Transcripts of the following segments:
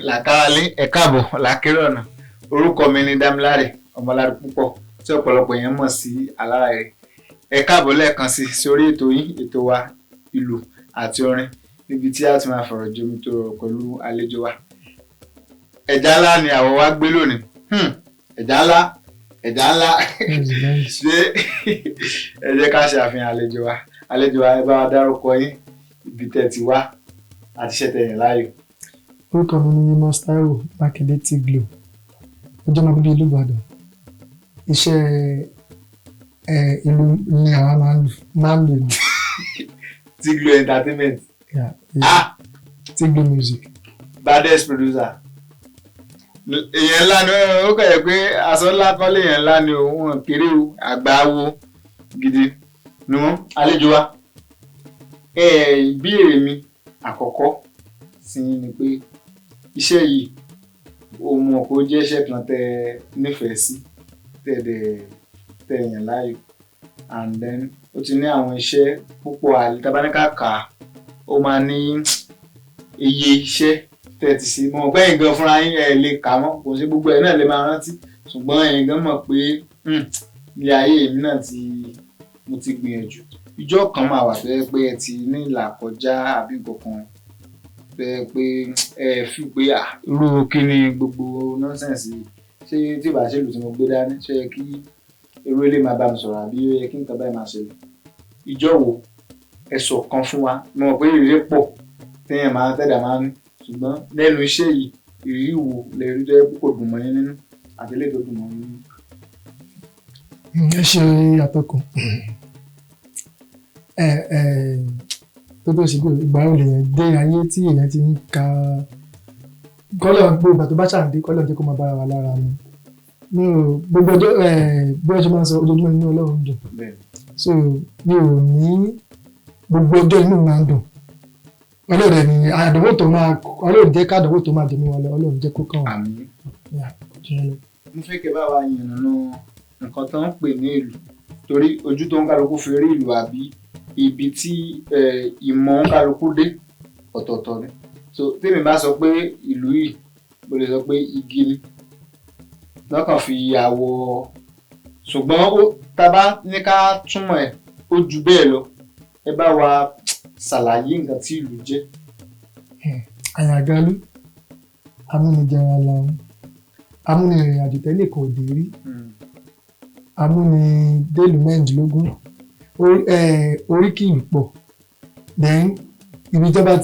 làkàrálé ẹ káàbọ̀ lákèrè ọ̀nà orúkọ mi ni Dámiláre Ọmọlárí Púpọ̀ tí ọ̀pọ̀lọpọ̀ èèyàn mọ̀ sí Aláràárẹ̀. Ẹ káàbọ̀ lẹ́ẹ̀kan sí sórí ètò yín, ètò wa ìlú àti orin, níbi tí a ti máa fọ̀rọ̀ jomitoro pẹ̀lú àlejò wa. Ẹja ńlá ni àwọ̀ wa gbé lónìí. Ẹja ńlá ṣé ẹ jẹ́ ká ṣe àfihàn àlejò wa. Àlejò wa, ẹ bá wa dárúkọ yín, ibi tẹ́ ti wá àti iṣẹ́ tẹ́ yàn láàyò. Orúkọ mi ni Mọ́stáíwò Mákindé Tiglo, ọjọ́ ọmọ bíbí ìlú Ìbàdàn. Iṣẹ́ ìlú ni àwa máa ń lò ní. Tiglo Entertainment. Tiglo Music. Baddest producer. Èèyàn ńlá ni ó kẹ̀yẹ̀ pé aṣọ ńlá kọ́lé èèyàn ńlá ni òun kéré o, àgbà wo gidi ni wọ́n. Àlejò wa, ìbéèrè mi àkọ́kọ́ sí ni pé iṣẹ́ yìí o mọ̀ kó jẹ́ iṣẹ́ kan tẹ́ nífẹ̀ẹ́ sí, tẹ́ yàn láàyò, and then ó ti ní àwọn iṣẹ́ púpọ̀ àlìtabaníkàkà, ó máa ní iye iṣẹ́ tẹ́ ti sí. Mo mọ̀ pé ẹ̀yin gan fúnra yín ẹ̀ lè kà mọ́, kò sí gbogbo ẹ̀ náà lè máa rántí, ṣùgbọ́n ẹ̀yin gan mọ̀ pé ilé ayé mi náà mo ti gbìyànjú. Ìjọ́ kan máa wà tó yẹ pé ẹ ti ní ìlàkọjá àbí nǹkan bẹ́ẹ̀ pé ẹ fi pé irú kí ni gbogbo nọ́sẹ̀nsì, ṣé tí ìbá ṣèlú tí mo gbé dání ṣe yẹ kí irú ilé máa bá mi sọ̀rọ̀ àbí ó yẹ kí nǹkan báyìí máa ṣẹlẹ̀. Ìjọ́ wo ẹ sọ kan fún wa. Mo mọ̀ pé ìrírí pọ̀ téèyàn tẹ̀dá máa ń ní, ṣùgbọ́n lẹ́nu iṣẹ́ yìí ìrírí wo lè rí tó yẹ kó dùn mọ́ yín nínú àti lè tó dùn mọ́ yín nínú. Ẹ ṣe àtọkùn. Tó ṣe pé ìgbà wo lèèyàn dé ayé tí èèyàn ti ń ka kọ́lọ̀ gbogbo ìgbà tó bá ṣàǹdé kọ́lọ̀ jẹ́ kó máa bára wa lára mu. Gbogbo ọjọ́ bí wọ́n ṣe máa ń sọ ojoojúmọ́ inú Ọlọ́run dùn. So mi ò ní gbogbo ọjọ́ inú máa ń dùn. Ọlọ́run ni àdánwò tó máa Ọlọ́run jẹ́ kádánwò tó máa dùn mí wọn lọ, Ọlọ́run jẹ́ kó kàn wá. Àmín. Mo fẹ́ kẹ́ bá wa yànnàná nǹkan tó ń pè ní ìlú, torí ojú tó ń kálukú fi rí ìlú àbí ibi tí ìmọ̀ ń kálukú dé ọ̀tọ̀ọ̀tọ̀ ni. So tèmi bá sọ pé ìlú yìí, mo lè sọ pé igi ni lọ́kàn fi àwọ̀, ṣùgbọ́n tá bá ní ká túmọ̀ ẹ̀ ó ju bẹ́ẹ̀ lọ. Ẹ bá wa ṣàlàyé nǹkan tí ìlú jẹ́. Àyàngalú, amúnijẹran làwọn, amúnirìn àjò tẹ́lẹ̀ kan ò dé rí, amúnidélùú mẹ́rìndínlógún, oríkì ìlú pọ̀. Then ibi tó bá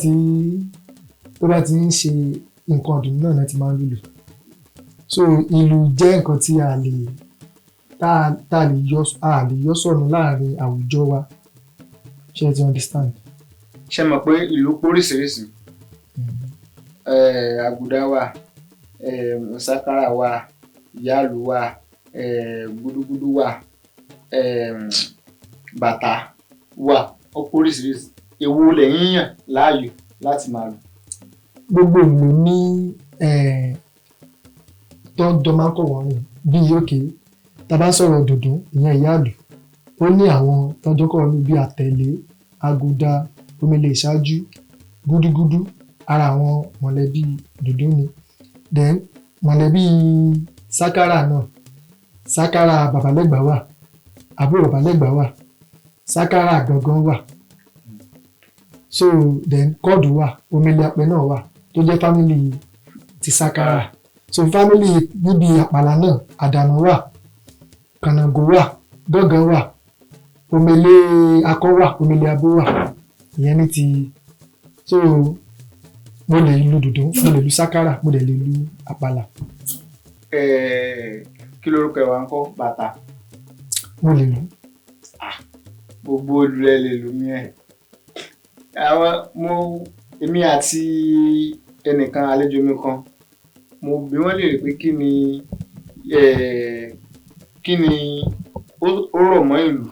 ti ń ṣe nǹkan ọdún náà láti máa ń lùlù. So ìlú jẹ́ nǹkan tí a lè yọ sọ̀nù láàrin àwùjọ wa. Ṣé ẹ ti understand? Ṣé mọ̀ pé ìlú póríṣiríṣi, àgùdá wà, sákárà wà, ìyáàlú wà, gúdúgúdú wà, bàtà wà, ó póríṣiríṣi. Èwo lẹ̀yin yàn láàyò láti máa lò? Gbogbo ìlú ní tọ́jọ́ máa ń kọ̀ wọ́n rìn bíi òkè tá a bá sọ̀rọ̀ dùndún, ìyẹn ìyáàlú, ó ní àwọn tọ́jọ́ kọ̀ wọ́n bíi àtẹ̀lé, àgùdá, omele ìṣáájú, gúdúgúdú, ara àwọn mọ̀lẹ́bí dùndún ni. Then mọ̀lẹ́bí sákárà náà, sákárà bàbálẹ́gbà wà, àbúrò bàbálẹ́gbà wà, sákárà gangan wà. So then kọ́ọ̀dù wà, omele apẹ náà wà tó jẹ́ fámìlì ti sákárà. So fámìlì níbi àpàlà náà, àdànù wà, kànàgò wà, gángan wà, omele akọ wà, omele abo wà. Ìyẹn ní ti, so mo lè lu dùndún, mo lè lu sákárà, mo lè lu àpàlà. Kí lorúkọ ẹ̀ wá ń kọ́? Bàtà. Mo lè lu. Gbogbo olùrẹ̀ lè lù mí ẹ̀. Èmi àti ẹnìkan, àlejò mi kan, mo bi wọ́n léèrè pé kí ni ó rọ̀ mọ́ ìlú.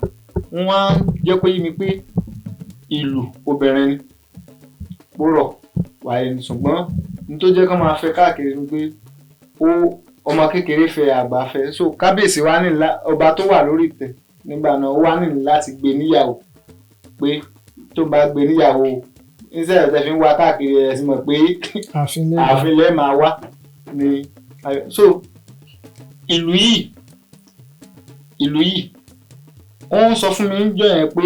Wọ́n á jẹ́ pé yí mi pé ìlú obìnrin ni, ó rọ̀ wáyé ni, ṣùgbọ́n ní tó jẹ́ ká máa fẹ́ káàkiri ni pé ọmọ kékeré fẹ́ àgbà fẹ́. So kábíyèsí wa ní ọba tó wà lórí ìtẹ́ nígbà náà, ó wá ní láti gbé níyàwó, pé tó bá gbé níyàwó iṣẹ́ ìtẹ́ fi ń wá káàkiri ẹ̀ sì mọ̀ pé ààfin lẹ́ẹ̀ máa wá ni so ìlú yìí wọ́n sọ fún mi níjọ́ yẹn pé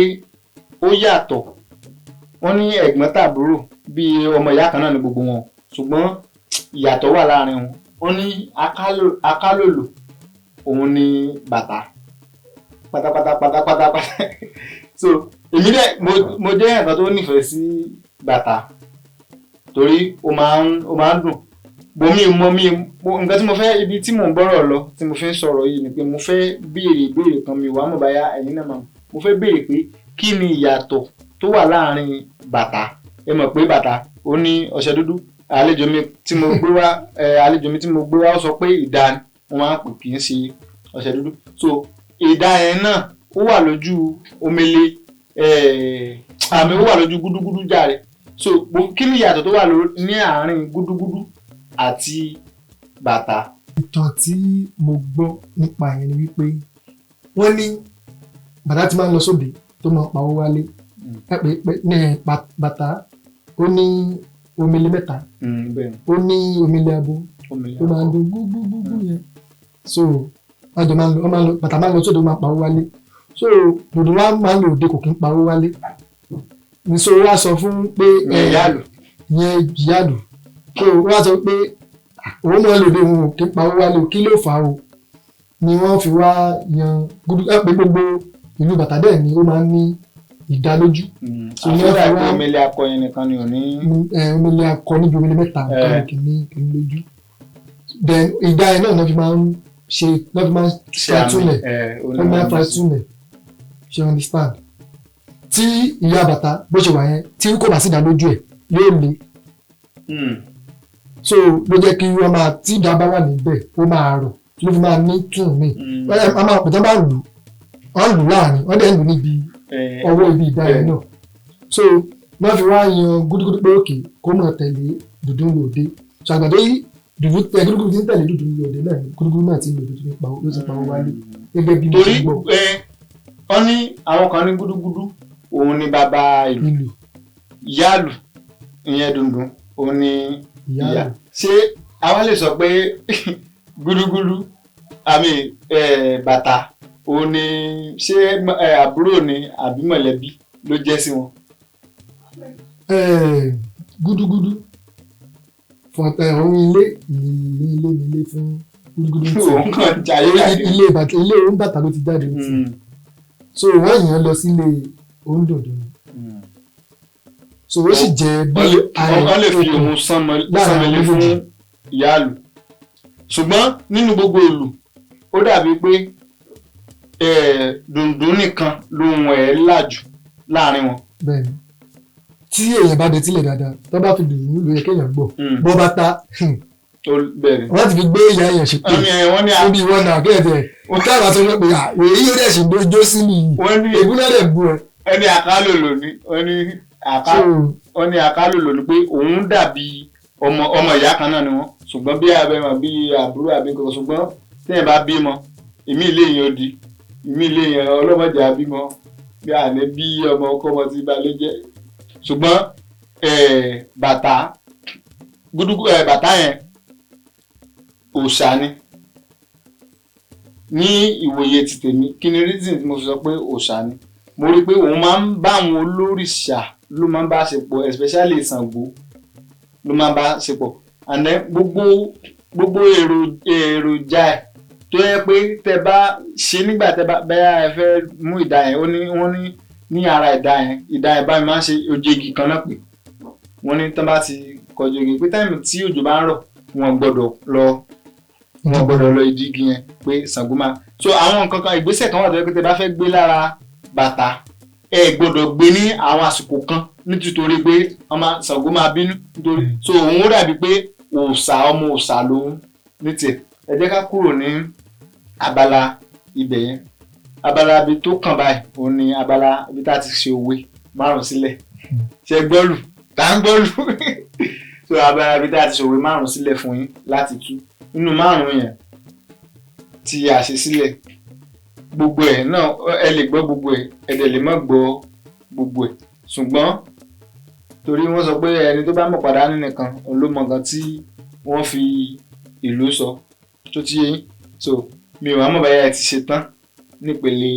ó yàtọ̀ wọ́n ní ẹ̀gbọ́n tàbúrò bíi ọmọ ìyá kan náà ní gbogbo wọn ṣùgbọ́n ìyàtọ̀ wà láàrin wọn wọ́n ní akálòlò òun ní bàtà pátápátá so èmi dẹ̀ mo jẹ́ ẹ̀kan tó nífẹ̀ẹ́ sí bàtà torí ó máa ń dùn nǹkan tí mo fẹ́ ibi tí mò ń bọ́rọ̀ lọ tí mo fi ń sọ̀rọ̀ yìí ni pé mo fẹ́ béèrè ìbéèrè kan mi wàá mọ̀ báyá ẹ̀yin náà mo fẹ́ béèrè pé kí ni ìyàtọ̀ tó wà láàrin bàtà ẹ mọ̀ pé bàtà ó ní ọṣẹ dúdú àlejò mi tí mo gbé wá ó sọ pé ìdá ni wọ́n máa ń pè kì í ṣe ọṣẹ dúdú so ìdá yẹn náà ó wà lójú omele àmì ó wà lójú gúdúgúdú jàre so kí ni ìyàtọ̀ tó wà ní àárín gúdúgúdú àti bàtà. ìtàn tí mo gbọ́ nípa yẹn ni wípé wọ́n ní bàtà tí máa ń lọ sóde tó máa pawó wálé ní bàtà ó ní omele mẹ́ta ó ní omele abo tó máa ń dún gbúgbúgbú yẹn so bàtà máa ń lọ sóde ó máa pawó wálé so dòdò wa máa ń lò òde kò kí ń pawó wálé nítorí wá sọ fún pé ìyẹn ìyáàlú so wá sọ pé òun náà lòdì òun ò kí ń pawó wálé kí ló fà á o ni wọ́n fi wá yan gúdú pé gbogbo ìlú bàtà dẹ̀ ni ó máa ń ní ìdálójú. àfẹ́rẹ́ àti omele akọ yẹn nìkan ni ò ní. omele akọ níbi omele mẹ́ta nǹkan kìíní lójú then ìdá yẹn náà fi máa ń ṣe fàtúnẹ̀ ṣe understand tí ìyá bàtà bó ṣe wà yẹn tí kò bá sí ìdálójú ẹ̀ yóò le so ló jẹ́ kí wọ́n máa tí ìdá bá wà níbẹ̀ ó máa rọ̀ ló fi máa ní tún mí wọ́n máa pẹ̀tẹ́ bá lù wọ́n lù láàrin wọ́n dẹ̀ lù níbi ọwọ́ ibi ìdá yẹn náà so wọ́n fi wá yan gúdúgúdú pé òkè kó mọ̀ tẹ̀lé dùdú lòdì so àgbàdo yìí gúdúgúdú ti ń tẹ̀lé dùdú lòdì náà ni gúdúgúdú náà ti ń lò dùdú ló ti pa owó wálé gẹ́gẹ́ bí mo ṣe gbọ́. torí wọ́n ní àwọn kan ní gúdúgúdú òun ni bàbá ìlú ìyáàlú ìyẹn dùndùn òun ni ìyá ṣé àwa lè sọ pé gúdúgúdú àmì bàtà òun ni ṣé àbúrò ni àbí mọ̀lẹ́bí ló jẹ́ sí wọn. gúdúgúdú ohun ilé fún gúdúgúdú òun kàn jayé ilé òun bàtà ló ti jáde ní ti so wọ́n yàn lọ sílé òǹdòdó so ó sì jẹ́ bí wọ́n lè fi òun sánmọ́lé fún ìyáàlú ṣùgbọ́n nínú gbogbo ìlú ó dàbí pé dùndún nìkan lóhùn ẹ̀ lájú láàrin wọn. bẹ́ẹ̀ni tí èèyàn bá dé sílẹ̀ dáadáa tó bá fi dùndún ló yẹ kéèyàn gbọ́ bọ́ bá ta wọ́n ti fi gbé ìyá èèyàn ṣe pé níbi ìwọ náà kẹ́ẹ̀dẹ̀ ó káàbà sọ pé èyí yóò dẹ̀ ṣe dójó sí mi ègún náà dẹ̀ bu ẹ. ẹni àkálòlò ni wọ́n ní àkálòlò ni pé òun dàbí ọmọ ìyá kan náà ni wọ́n ṣùgbọ́n bí abẹ́mọ̀ bí àbúrò àbí kankan ṣùgbọ́n téèyàn bá bímọ ìmí ilé yẹn ó di ìmí ilé yẹn ọlọ́mọdé àbímọ bí àná bí ọmọ ọkọọmọ ti balẹ̀ jẹ́ ṣùgbọ́n bàtà yẹn òòṣà ni ní ìwòye ti tèmi kí ni reason tí mo fi sọ pé òòṣà ni mo rí i pé òun máa ń bá àwọn olórìṣà ló máa ń bá ṣe pọ̀ especially Ṣàngó ló máa ń bá ṣe pọ̀ and then gbogbo èròjà ẹ̀ tó yẹ pé tẹ bá ṣe nígbà tẹ bá bẹ́ẹ̀ ẹ fẹ́ mú ìdá yẹn wọ́n ní ara ìdá yẹn báyìí máa ń ṣe ojegi kan náà pé wọ́n ní tán bá ti kọjú igi pé táìmù tí òjò bá ń rọ̀ wọ́n gbọ́dọ̀ lọ ìdígi yẹn pé Ṣàngó máa so àwọn nǹkan kan ìgbésẹ̀ kan wà tó yẹ pé tẹ bá fẹ́ gbé lára bàtà ẹ gbọ́dọ̀ gbé ní àwọn àsìkò kan nítorí pé ọmọ Ṣàngó máa bínú nítorí so òun ó dàbí pé ọmọ òòṣà lòun ní tiẹ̀ ẹ jẹ́ ká kúrò ní abala ibẹ̀ yẹn abala ibi tó kàn báyìí òun ni abala ibi tá a ti ṣe òwe márùn sílẹ̀ ṣe gbọ́lù tá ń gbọ́lù so abala ibi tá a ti ṣe òwe márùn sílẹ̀ fún yín láti tú nínú márùn yẹn tí a ṣe sílẹ̀ gbogbo ẹ̀ náà ẹ lè gbọ́ gbogbo ẹ̀ ẹ dẹ̀ lè má gbọ́ gbogbo ẹ̀ ṣùgbọ́n torí wọ́n sọ pé ẹni tó bá mọ̀ pàdánù nìkan òun ló mọ nǹkan tí wọ́n fi ìlú sọ tó ti yé yín so mi ò wá mọ̀ báyà ẹ ti ṣe tán nípele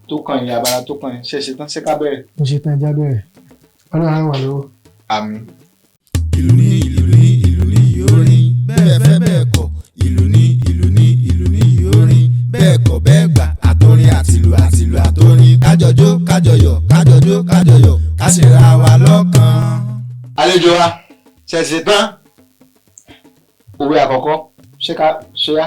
tó kàn yín abala tó kàn yín ṣe tán ṣé ká bẹ̀rẹ̀. mo ṣe tán ẹja bẹ̀rẹ̀ ọlọ́run á wà lọ́wọ́. àmín. ìlú ní yóò rìn bẹ́ẹ̀ fẹ́ bẹ́ẹ̀ kọ̀ ìlú ní yóò rìn bẹ́ẹ̀ kọ̀ bẹ́ẹ̀ gbà àtòrin àtìlù àtòrin kájọjó kájọyọ̀ ká sì ra wa lọ́kàn. àlejò wa ṣe tán òwe àkọ́kọ́ ṣé ká ṣe yá.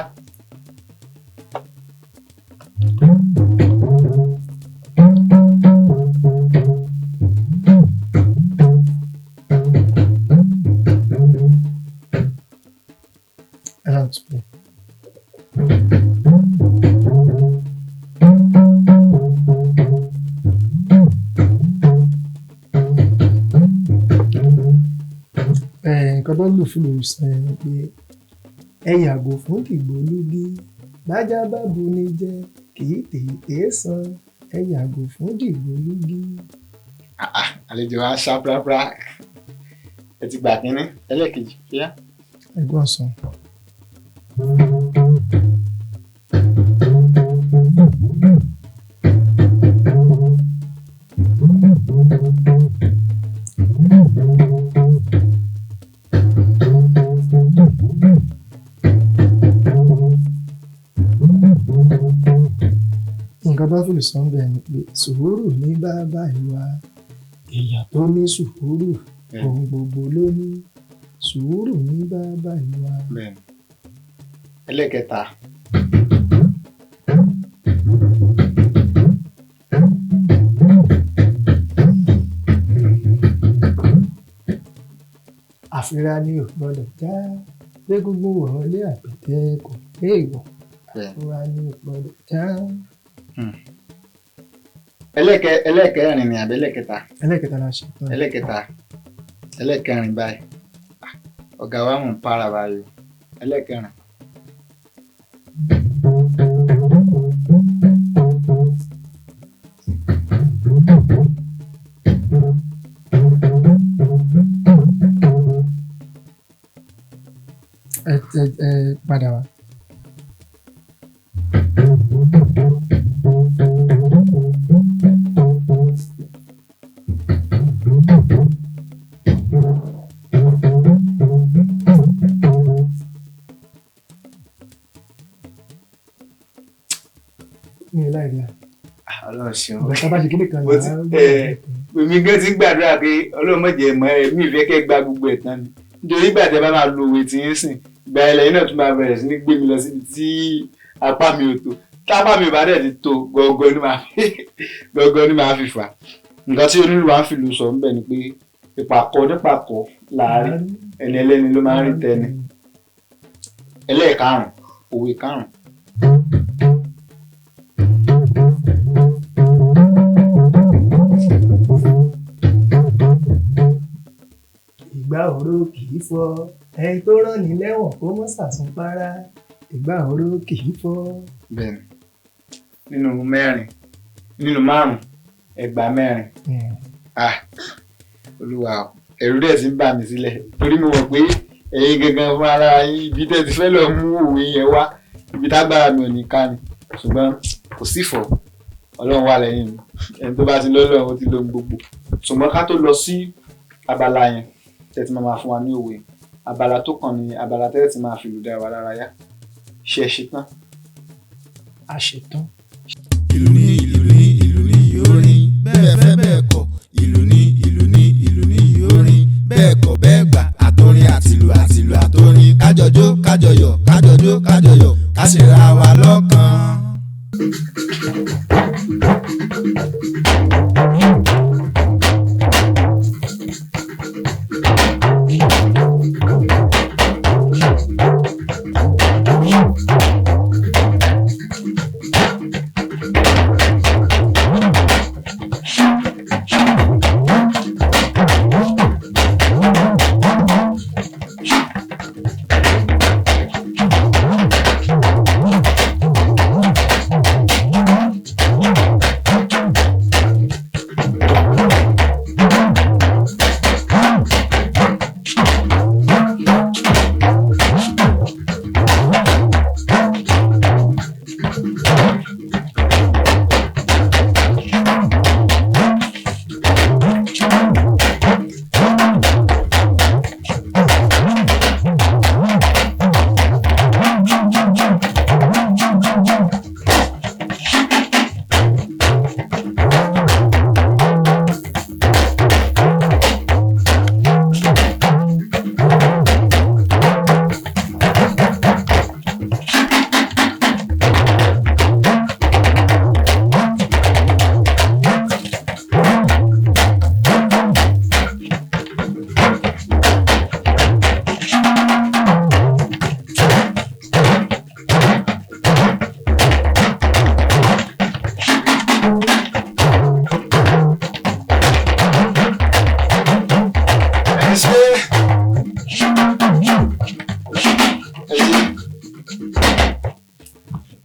nǹkan tó lù fún lòun sọ yẹn pé ẹ yàgò fún dìgbòlugi bájá bá bu ni jẹ kì í tètè san ẹ yàgò fún dìgbòlugi. àlejò wa ṣá pàápàá ẹ ti gbà kínní ẹlẹ́ẹ̀kejì ṣíyá. ẹ̀gbọ́n sàn. nǹkan tó fi sọ bẹ́ẹ̀ ni pé sùúrù ní bàbá ìwà èèyàn tó ní sùúrù ohun gbogbo ló ní sùúrù ní bàbá ìwà. ẹlẹ́kẹta. àfírá ni ò gbọ́dọ̀ já gbégúngbùn wọlé àpètẹ kò léèwọ̀ àfírá ni ò gbọ́dọ̀ já. ẹlẹ́kẹrin ni àbí ẹlẹ́kẹta. ẹlẹ́kẹta la ṣe tán. ẹlẹ́kẹrin báyìí ọ̀gá wa mọ̀ ń para báyìí ẹlẹ́kẹrin. ẹ padà wá. Ọlọ́run ṣeun. ìgbà tá a bá ṣe kéde kan èmi gan ti ń gbàdúrà pé Ọlọ́run má jẹ́ mọ́ ẹ̀mí ìfẹ́ kẹ́ gba gbogbo ẹ̀ tán ni nítorí ìgbà tí ẹ bá máa lo òwe tí ń sìn ìgbà ẹlẹ́yìn náà tún máa bẹ̀rẹ̀ sí ní gbé mi lọ síbi tí apá mi ò tó tápá mi ò bá dẹ̀ ti tó gọ́gọ́ ni máa fi fà nǹkan tí onílù wa ń fi lù sọ ń bẹ̀ ni pé ìpàkọ́ nípàkọ́ láàárín ẹni ẹlẹ́ni ló máa ń rí tẹni. ẹlẹ́ẹ̀karùn-ún òwe karùn-ún. ìgbà òró kì í fọ́ ẹni tó rán ni lẹ́wọ̀n kó mọ́ sàsùnpárá ìgbà òró kì í fọ́. bẹ́ẹ̀ni nínú márùn ẹgbàá mẹ́rin olúwa ẹ̀rù dẹ̀ ti ń bà mí sílẹ̀ torí mo mọ̀ pé ẹ̀yin gangan fún ara yín ibi tẹ́ ti fẹ́ lọ mú òwe yẹn wá ibi tágbára mi ò ní ká ni ṣùgbọ́n kò sí fọ́ Ọlọ́run wà lẹ́yìn mi ẹni tó bá ti lọ́lọ́run ó ti lóhun gbogbo ṣùgbọ́n ká tó lọ sí abala yẹn tẹ́ ti máa fún wa ní òwe abala tó kàn ní abala tẹ́ ti máa fi lù dá wa lára yá ṣe é ṣe tán. a ṣe tán. ìlú ní yóò rìn bẹ́ẹ̀ fẹ́ bẹ́ẹ̀ kọ̀ ìlú ní yóò rìn bẹ́ẹ̀ kọ̀ bẹ́ẹ̀ gbà àtòrin àtìlù àtòrin kájọjó kájọyọ̀ ká sì ra wa lọ́kàn.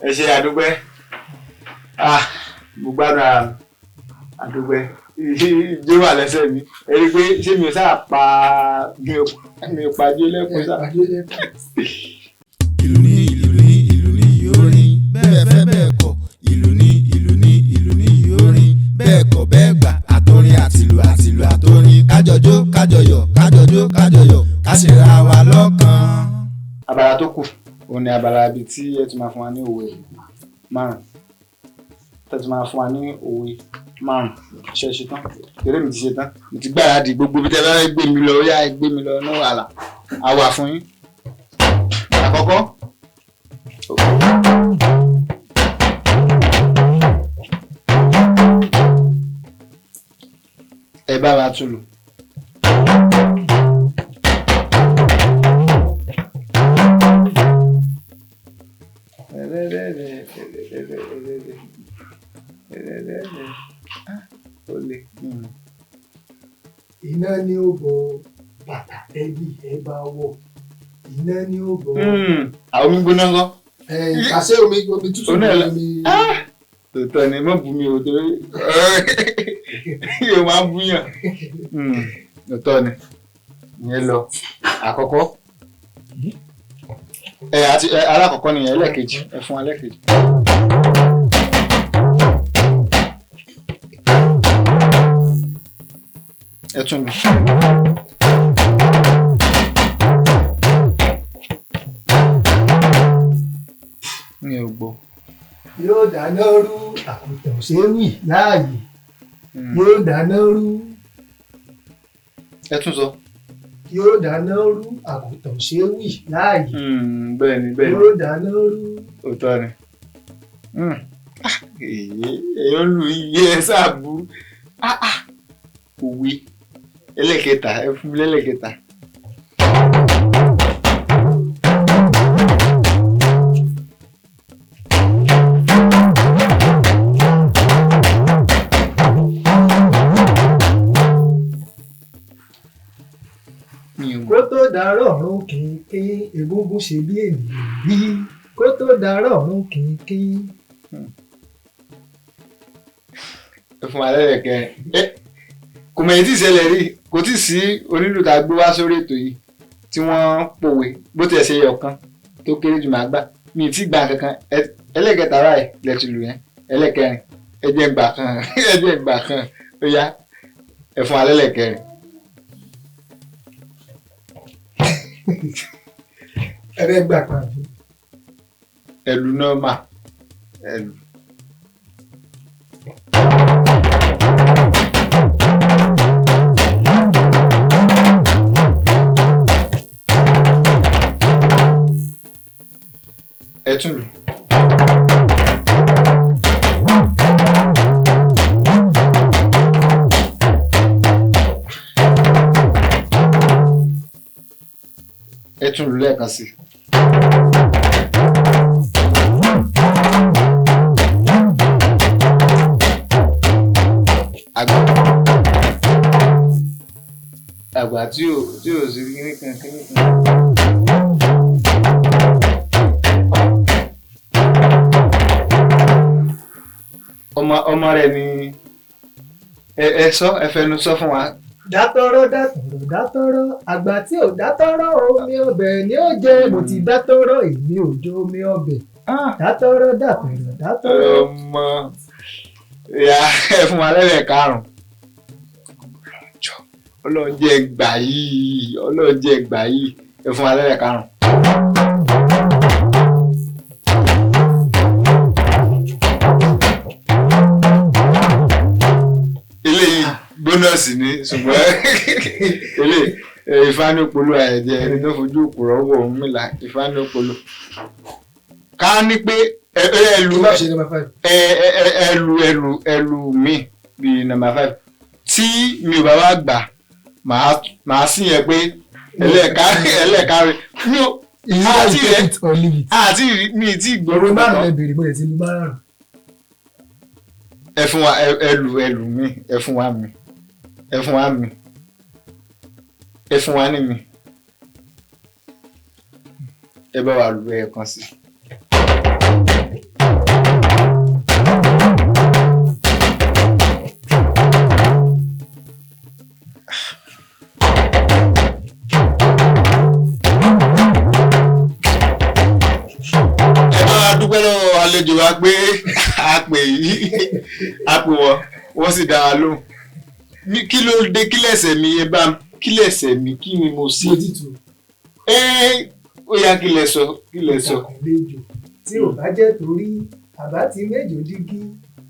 ẹ ṣe àdúgbẹ́ mo gbádùn ara mi àdúgbẹ́ ìjọ wà lẹ́sẹ̀ mi ẹ rí i pé ṣé mi ò sáà pa mi ò pàjọ lẹ́kùn sáà. ìlú ní ìlú ní ìlú ní yóò rìn bẹ́ẹ̀ fẹ́ bẹ́ẹ̀ kọ̀ ìlú ní ìlú ní ìlú ní yóò rìn bẹ́ẹ̀ kọ̀ bẹ́ẹ̀ gbà àtòrin àtìlù àtìlù àtòrin kájọjó kájọyọ̀ kájọjó kájọyọ̀ ká sì ra wa lọ́kàn. Abala tó kù òun ni abala ibi tí ẹ ti máa fún wa ní òwe márùn tẹ́ ti máa fún wa ní òwe márùn ṣe ṣe tán eré mi ti ṣe tán mo ti gbáradì gbogbo bí tẹ́ bá gbé mi lọ ó yá gbé mi lọ ní wàhálà a wà fún yín. Àkọ́kọ́ ẹ bá wa tún lò. Iná ni ó bọ bàtà ẹbí ẹ bá wọ̀. Iná ni ó bọ. Àwọn omi gbóná ńkọ́. Àṣé omi tútù ní omi. Tòótọ́ ni mọ̀ bú mi ò torí yóò máa bú yàn. Tòótọ́ ni ìyẹn lọ àkọ́kọ́. Àti alákọ̀ọ́kọ́ nìyẹn ẹlẹ́ẹ̀kejì ẹ fún wa ẹlẹ́ẹ̀kejì. Ẹ tún lù. Mi ò gbọ́. Yóò dáná rú àkùtàn ṣéwì láàyè. Yóò dáná rú. Ẹ tún sọ. Yóò dáná rú àkùtàn ṣéwì láàyè. Bẹ́ẹ̀ni bẹ́ẹ̀ni. Yóò dáná rú. Òótọ́ ni. Èèyàn lù iye ẹ sáàbù. Òwe ẹlẹ́kẹta ẹ fún mi lẹ́lẹ́kẹta. Kó tó dàárọ̀ ọ̀run kìnkín egúngún ṣe bí ènìyàn bí. Kó tó dàárọ̀ ọ̀run kìnkín. Ẹ fún wa lẹ́lẹ́kẹrin. Kò mọ̀ èyí tí ìṣẹ̀lẹ̀ rí kò tí ì sí onílù tá a gbé wá sórí ètò yìí tí wọ́n pòwe bó tiẹ̀ ṣe ọ̀kan tó kéré jù máa gbà mi ì tí gbà kankan ẹlẹ́kẹta báyìí lẹ́tù lù yẹn ẹlẹ́kẹrin ẹ jẹ́ gbà kan ẹ jẹ́ gbà kan ó yá ẹ fún wa lẹ́lẹ́kẹrin. Ẹgbẹ́ kan. Ẹlù náà mà ẹlù. Ẹ tún lù. Ẹ tún lù lẹ́ẹ̀kan sí. Àgbà tí ò sí kíní kan. Ọmọ rẹ̀ ni ẹ fẹnu sọ fún wa. Dátọ́rọ́ àgbà tí ò dátọ́rọ́ omi ọbẹ̀ ni ó jẹ mo ti dátọ́rọ́ èmi ò jó omi ọbẹ̀. Dátọ́rọ́. Ọmọ ìyá ẹ fún wa lẹ́lẹ́karùn-ún. Ọlọ́jẹ́ gbà yìí ẹ fún wa lẹ́lẹ́karùn-ún. Bónọ́ọ̀sì ni ṣùgbọ́n ilé ìfanipolo àìjẹ́ ẹni tó fojú òpùrọ̀ wọ̀ ọ̀hún mìlá ìfanipolo. Ká ní pé ẹlù mi bíi number 5 tí mi ò bá wá gbà màá sí yẹn pé ẹlẹ́ẹ̀kárí àti mi tí gbọ́rọ̀ márùn lẹ́bìrì mo lè ti lu márùn. Ẹ fún wa ẹlù mi ẹ fún wa mi. Ẹ fún wa ní mi ẹ bá wa lù ẹ kan sí. àlejò wa pé a pè wọ́n sì dá wa lóhùn. Kí ló dé kí lẹ̀ṣẹ̀ mi kí lẹ̀ṣẹ̀ mi kí ni mo ṣe. Ó yá kí lẹ sọ. Ìtàkùnléjò tí ò bá jẹ́ torí àbá ti méjò dígí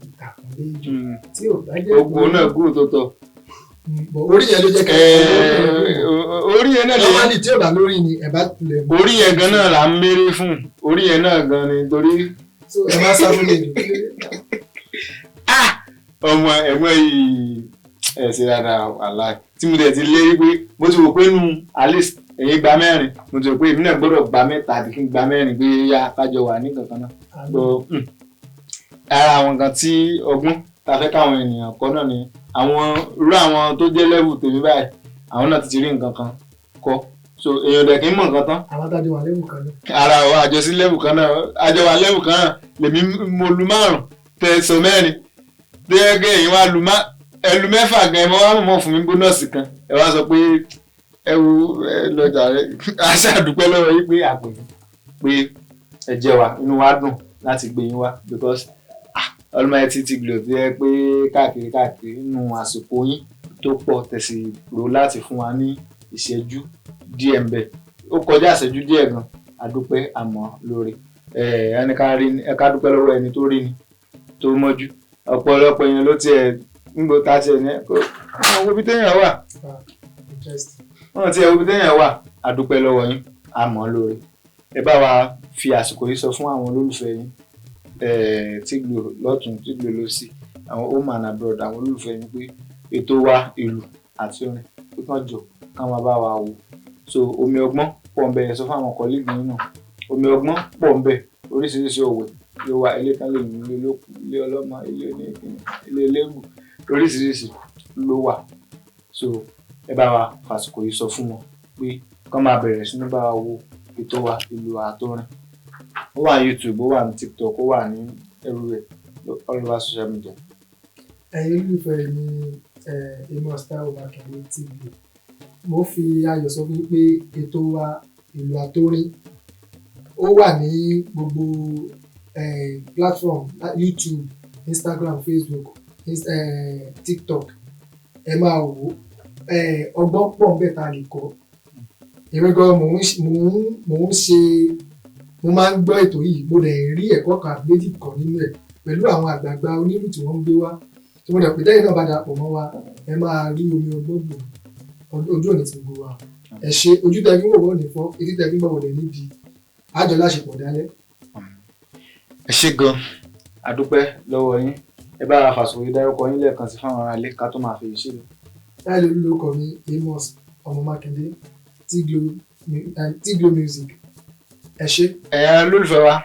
ìtàkùnléjò tí ò bá jẹ́ torí. Ogun náà gùn tó tọ̀. Orí yẹn ló jẹ́ orí yẹn náà lè lọ́wọ́ ní tí ò bá lórí ni ẹ̀ bá tilẹ̀ mú. orí yẹn gan náà là ń méré fún orí yẹn náà gan ni torí. ẹ má sáfúnlé ni. ọmọ ẹ̀gbọ́n yìí ẹ̀ ṣe dáadáa aláì tí mo tẹ̀ ti lérí pé mo ti wò pé nù alice ẹ̀yin gba mẹ́rin mo ti rò pé èmi náà gbọ́dọ̀ gba mẹ́ta àbí kí n gba mẹ́rin pé yá kájọ wà ní kankan náà. ara àwọn nǹkan tí ọgbọ́n ta fẹ́ káwọn ènìyàn kọ́ náà ni àwọn tó jẹ́ level tèmi báyìí àwọn náà ti rí nǹkan kan kọ́ so èèyàn dẹ̀ kí n mọ̀ nǹkan tán. àwọn tájọ wà level kan náà. ara wa àjọ sí level kan náà àjọ wà level kan náà lèmi mo lu 5 tẹ sọ 4 dẹ́gẹ́ èyí wá ẹlú 6 gan ẹ mọ́ wá mọ̀ fún mi bónọ́ọ̀sì kan ẹ wá sọ pé ẹ lọ́jà rẹ aṣáàdúpẹ́ lọ́wọ́ yìí pé àpè pé ẹ jẹ́ wa inú wa dùn láti gbé yín wá because Almighty Tiglo tó yẹ pé káàkiri nínú àsìkò yín tó pọ̀ tẹ̀sí rò láti fún wa ní ìṣẹ́jú díẹ̀ ń bẹ̀ ó kọjá ìṣẹ́jú díẹ̀ gan àdúpẹ́ àmọ́ lórí ẹni ká dúpẹ́ lọ́wọ́ ẹni tó rí ni tó mọ́jú ọ̀pọ̀lọpọ̀ èèyàn ló tiẹ̀ ń gbọ́ tá tiẹ̀ ní ẹ̀kọ́ àwọn òbí téèyàn wà wọ́n ti ẹ̀wọ́ bí téèyàn wà àdúpẹ́ lọ́wọ́ yín àmọ́ lórí ẹ bá wa fi àsìkò yìí sọ fún àwọn olólùfẹ́ yín Tiglo lọ́tún Tiglo lósì àwọn home and abroad àwọn olólùfẹ́ yín pé ètò wa ìlú àti orin tó kàn jọ ká máa bá wa wò so omi ọgbọ́n pọ̀ ń bẹ ẹ sọ fún àwọn kọ́líìgì yín náà omi ọgbọ́n pọ̀ ń bẹ oríṣiríṣi òwe ló wà ilé kan lè ní ilé olókùn ilé ọlọ́mọ ilé oníkìnnì ilé elégùn oríṣiríṣi ló wà so ẹ bá wa fàsìkò yìí sọ fún wọn pé kán máa bẹ̀rẹ̀ sí ní bá wa wo ètò wa ìlú àtọrin ó wà ní YouTube ó wà ní TikTok ó wà ní everywhere all over social media. ẹ̀yin olùfẹ́ mi Amos Taiwo Makinde Tiglo mo fi ayọ̀ sọ fún pé ètò wa ìlú àtọrin ó wà ní gbogbo platform YouTube Instagram Facebook TikTok ẹ máa wò ó ọgbọ́n pọ̀ ń bẹ̀ tá a lè kọ́ èmi gan mo máa ń gbọ́ ètò yìí mo dẹ̀ rí ẹ̀kọ́ kan méjì kan nínú ẹ̀ pẹ̀lú àwọn àgbààgbà onírù tí wọ́n ń gbé wá tí mo dẹ̀ pé lẹ́yìn náà bá darapọ̀ mọ́ wa ẹ máa rí omi ọgbọ́n gbò ojú òní ti gbogbo wa ẹ ṣe ojú tẹ fi ń wò ní fọ́ etí tẹ fi ń gbọ́ níbi àjọ láṣepọ̀ dálẹ́. ẹ ṣé gan adúpẹ́ lọ́wọ́ yín ẹ bá ara fàṣọ ìdárúkọ yín lẹ́ẹ̀kan sí fáwọn ará ilé ká tó máa fi ṣe lọ. láì lórí lórúkọ mi Amos ọmọ Makinde Tiglo Music ẹ ṣé. ẹ̀yin olólùfẹ́ wa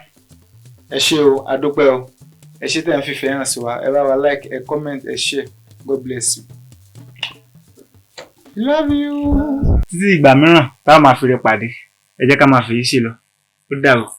ẹ ṣé o adúpẹ́ o ẹ ṣé tẹ̀ ń fìfẹ́ hàn sí wa ẹ bá wa like ẹ comment ẹ share God bless you. Love you. títí ìgbà mìíràn táwọn máa fi rẹ pàdé ẹ jẹ́ ká máa fi yí ṣe lọ ó dàbọ̀.